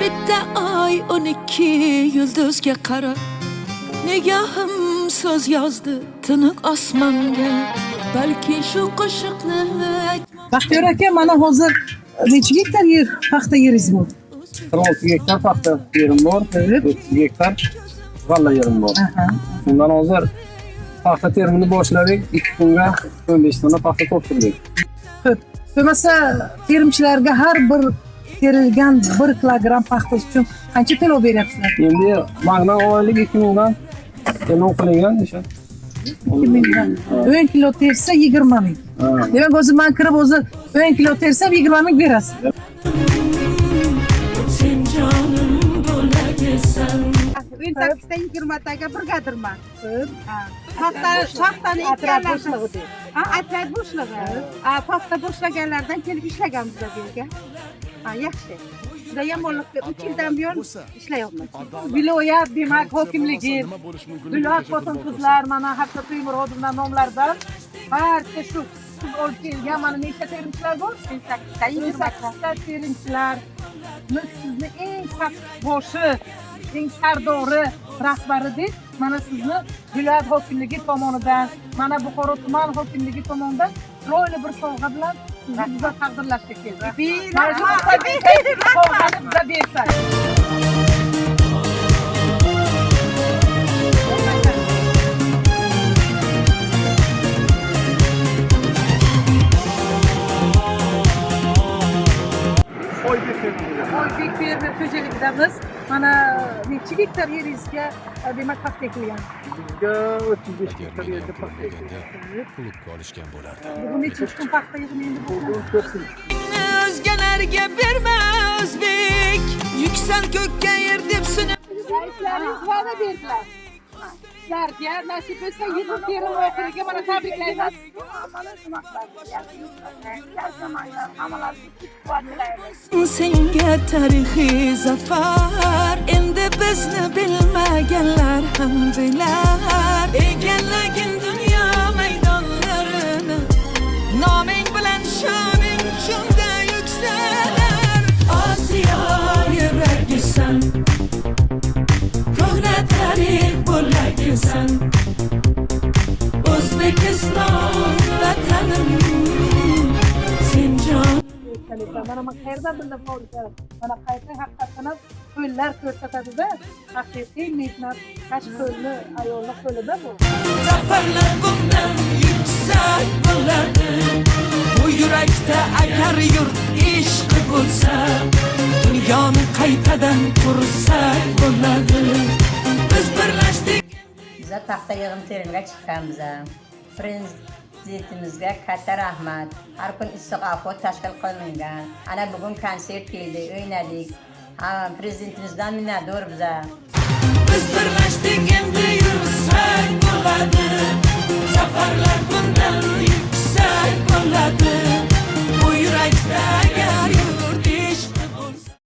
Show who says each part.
Speaker 1: bitta oy 12 yulduzga qarab nigahim so'z yozdi tiniq osmonga balki shu qo'shiqni
Speaker 2: Baxtiyor aka, mana hozir necha gektar yer paxta yeringiz bor?
Speaker 3: 16 gektar paxta yerim bor, 30 gektar g'alla yerim bor. Bundan hozir paxta terimini boshladik, 2 kunga 15 tonna paxta topshirdik.
Speaker 2: Bo'lmasa, terimchilarga har bir terilgan 1 kilogramm paxta uchun qancha to'lov beryapsizlar?
Speaker 3: Endi mag'dan oylik 2 mingdan to'lov qilingan o'sha.
Speaker 2: 2 mingdan. 10 kilo tersa 20 ming. Demak, o'zi men kirib o'zi 10 kilo tersam 20 ming berasiz.
Speaker 1: sen jonim bo'lagesan
Speaker 4: Ün sakizda 20taga brigadirman. Paxtani ikkalasini. Atrat bo'shlig'i. Paxta boshlaganlardan kelib ishlaganmiz bu yerga. Yaxshi. Judayam bo'lib 3 yildan buyon ishlayapmiz. Viloyat demak hokimligi, viloyat xotin-qizlar mana hatto Temur xodimlar nomlaridan barcha shu siz olib kelgan mana nechta terimchilar bor? 28ta terimchilar. Biz sizni eng boshi, eng sardori rahbari deb mana sizni viloyat hokimligi tomonidan, mana Buxoro tuman hokimligi tomonidan ro'yli bir sovg'a bilan bizni taqdirlashga keldik. Sovg'ani bizga bersak. Oybek fermer xo'jaligidamiz. Mana necha gektar yeringizga demak paxta ekilgan?
Speaker 3: Bizga 35 gektar yerga paxta ekilgan.
Speaker 5: Klubga olishgan bo'lardi.
Speaker 2: Bu necha kun paxta yig'maydi bu?
Speaker 1: o'zgalarga berma o'zbek yuksan ko'kka yer deb sinib
Speaker 2: Raislarimiz va'da berdilar. Sizlarga nasib etsa yig'im terim oxiriga mana tabriklaymiz.
Speaker 1: senga tarixiy zafar endi bizni bilmaganlar ham bilar egallagin dunyo maydonlarini noming bilan shoning shunda yuksalar Osiyo yuragisan ko'hna tarix bo'lagisan O'zbekiston vatanim sen jon
Speaker 2: Mana qayerdan bildim qoldi. Mana qayta haqiqatdan qo'llar ko'rsatadi-da, haqiqiy mehnat kash qo'lni ayollar qo'lida bu.
Speaker 1: zafarlar bundan yuksak bo'ladi bu yurakda agar yurt ishqi bo'lsa dunyoni qaytadan qursak bo'ladi biz birlashdik
Speaker 6: Biza paxta yig'im terimga chiqqanmiz. Prezidentimizga katta rahmat. Har kun issiq afot tashkil qilingan. Ana bugun konsert keldi, o'ynadik. Prezidentimizdan minnatdor biza.
Speaker 1: biz birlashdik endi yursak bo'ladi